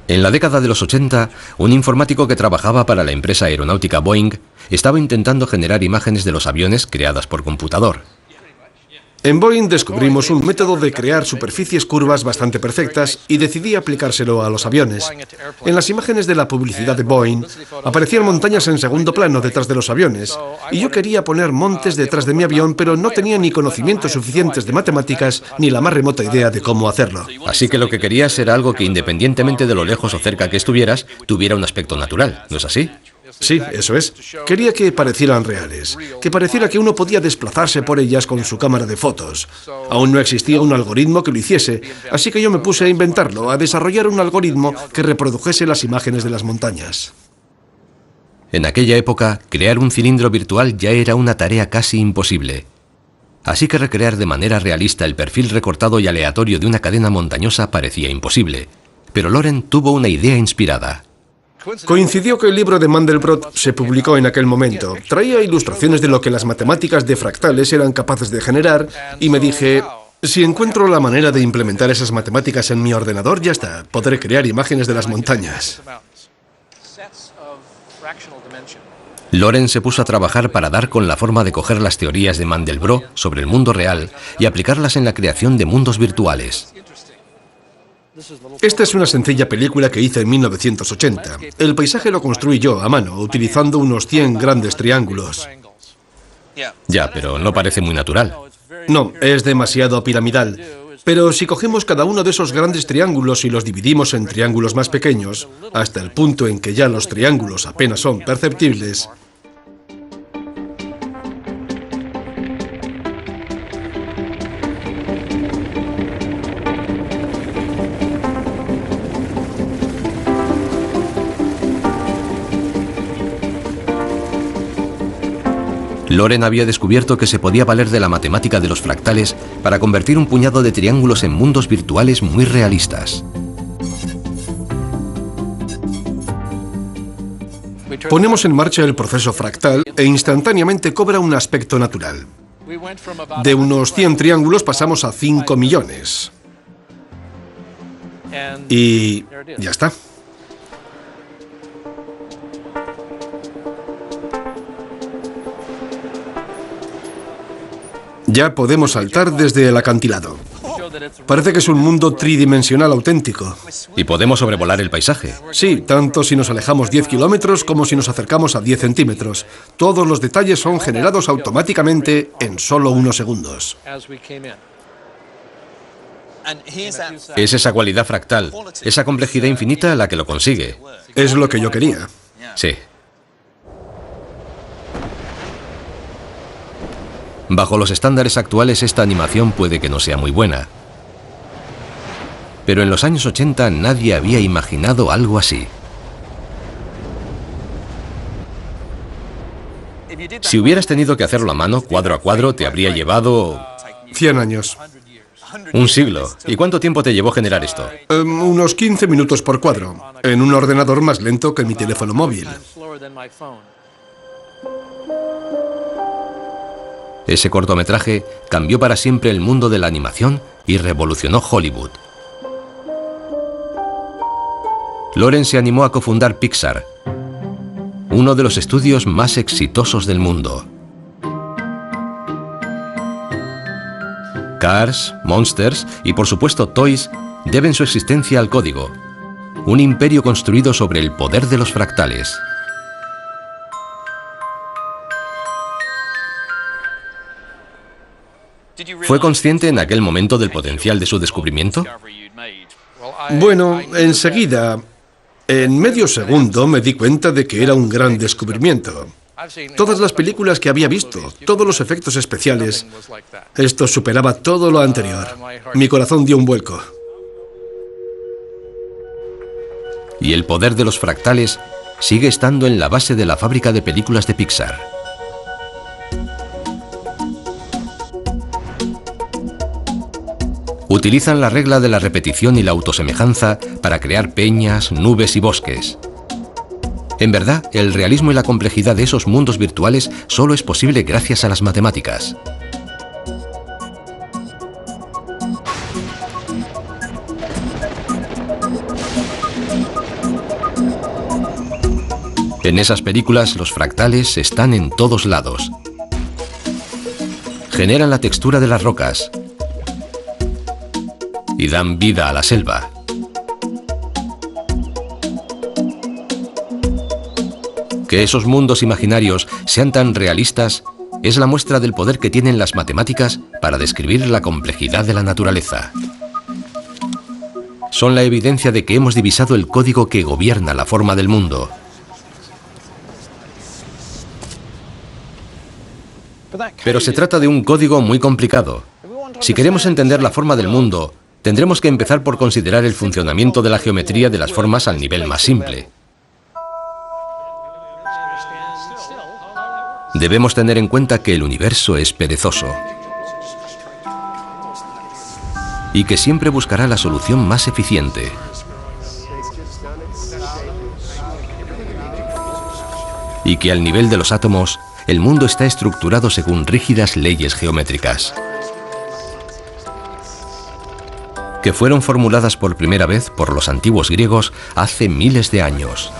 En la década de los 80, un informático que trabajaba para la empresa aeronáutica Boeing estaba intentando generar imágenes de los aviones creadas por computador. En Boeing descubrimos un método de crear superficies curvas bastante perfectas y decidí aplicárselo a los aviones. En las imágenes de la publicidad de Boeing aparecían montañas en segundo plano detrás de los aviones, y yo quería poner montes detrás de mi avión, pero no tenía ni conocimientos suficientes de matemáticas ni la más remota idea de cómo hacerlo. Así que lo que querías era algo que, independientemente de lo lejos o cerca que estuvieras, tuviera un aspecto natural, ¿no es así? Sí, eso es. Quería que parecieran reales, que pareciera que uno podía desplazarse por ellas con su cámara de fotos. Aún no existía un algoritmo que lo hiciese, así que yo me puse a inventarlo, a desarrollar un algoritmo que reprodujese las imágenes de las montañas. En aquella época, crear un cilindro virtual ya era una tarea casi imposible. Así que recrear de manera realista el perfil recortado y aleatorio de una cadena montañosa parecía imposible. Pero Loren tuvo una idea inspirada. Coincidió que el libro de Mandelbrot se publicó en aquel momento. Traía ilustraciones de lo que las matemáticas de fractales eran capaces de generar y me dije, si encuentro la manera de implementar esas matemáticas en mi ordenador, ya está, podré crear imágenes de las montañas. Loren se puso a trabajar para dar con la forma de coger las teorías de Mandelbrot sobre el mundo real y aplicarlas en la creación de mundos virtuales. Esta es una sencilla película que hice en 1980. El paisaje lo construí yo a mano, utilizando unos 100 grandes triángulos. Ya, pero no parece muy natural. No, es demasiado piramidal. Pero si cogemos cada uno de esos grandes triángulos y los dividimos en triángulos más pequeños, hasta el punto en que ya los triángulos apenas son perceptibles, Loren había descubierto que se podía valer de la matemática de los fractales para convertir un puñado de triángulos en mundos virtuales muy realistas. ponemos en marcha el proceso fractal e instantáneamente cobra un aspecto natural. De unos 100 triángulos pasamos a 5 millones. Y ya está. Ya podemos saltar desde el acantilado. Parece que es un mundo tridimensional auténtico. Y podemos sobrevolar el paisaje. Sí, tanto si nos alejamos 10 kilómetros como si nos acercamos a 10 centímetros. Todos los detalles son generados automáticamente en solo unos segundos. Es esa cualidad fractal, esa complejidad infinita la que lo consigue. Es lo que yo quería. Sí. Bajo los estándares actuales, esta animación puede que no sea muy buena. Pero en los años 80 nadie había imaginado algo así. Si hubieras tenido que hacerlo a mano, cuadro a cuadro, te habría llevado 100 años. un siglo. ¿Y cuánto tiempo te llevó generar esto? Unos 15 minutos por cuadro, en un ordenador más lento que mi teléfono móvil. Ese cortometraje cambió para siempre el mundo de la animación y revolucionó Hollywood. Loren se animó a cofundar Pixar, uno de los estudios más exitosos del mundo. Cars, Monsters y por supuesto Toys deben su existencia al código, un imperio construido sobre el poder de los fractales. ¿Fue consciente en aquel momento del potencial de su descubrimiento? Bueno, enseguida, en medio segundo, me di cuenta de que era un gran descubrimiento. Todas las películas que había visto, todos los efectos especiales, esto superaba todo lo anterior. Mi corazón dio un vuelco. Y el poder de los fractales sigue estando en la base de la fábrica de películas de Pixar. Utilizan la regla de la repetición y la autosemejanza para crear peñas, nubes y bosques. En verdad, el realismo y la complejidad de esos mundos virtuales solo es posible gracias a las matemáticas. En esas películas, los fractales están en todos lados. Generan la textura de las rocas y dan vida a la selva. Que esos mundos imaginarios sean tan realistas es la muestra del poder que tienen las matemáticas para describir la complejidad de la naturaleza. Son la evidencia de que hemos divisado el código que gobierna la forma del mundo. Pero se trata de un código muy complicado. Si queremos entender la forma del mundo, tendremos que empezar por considerar el funcionamiento de la geometría de las formas al nivel más simple. Debemos tener en cuenta que el universo es perezoso y que siempre buscará la solución más eficiente. Y que al nivel de los átomos, el mundo está estructurado según rígidas leyes geométricas, que fueron formuladas por primera vez por los antiguos griegos hace miles de años.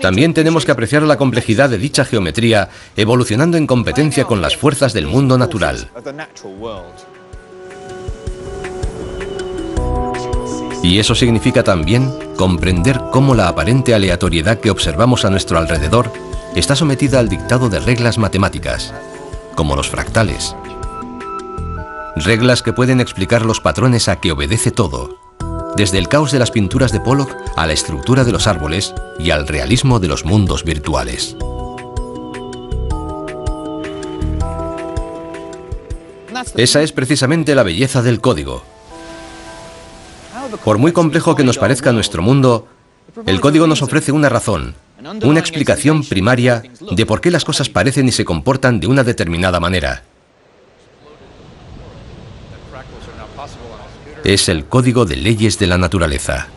También tenemos que apreciar la complejidad de dicha geometría evolucionando en competencia con las fuerzas del mundo natural. Y eso significa también comprender cómo la aparente aleatoriedad que observamos a nuestro alrededor está sometida al dictado de reglas matemáticas, como los fractales. Reglas que pueden explicar los patrones a que obedece todo, desde el caos de las pinturas de Pollock a la estructura de los árboles y al realismo de los mundos virtuales. Esa es precisamente la belleza del código. Por muy complejo que nos parezca nuestro mundo, el código nos ofrece una razón, una explicación primaria de por qué las cosas parecen y se comportan de una determinada manera. Es el código de leyes de la naturaleza.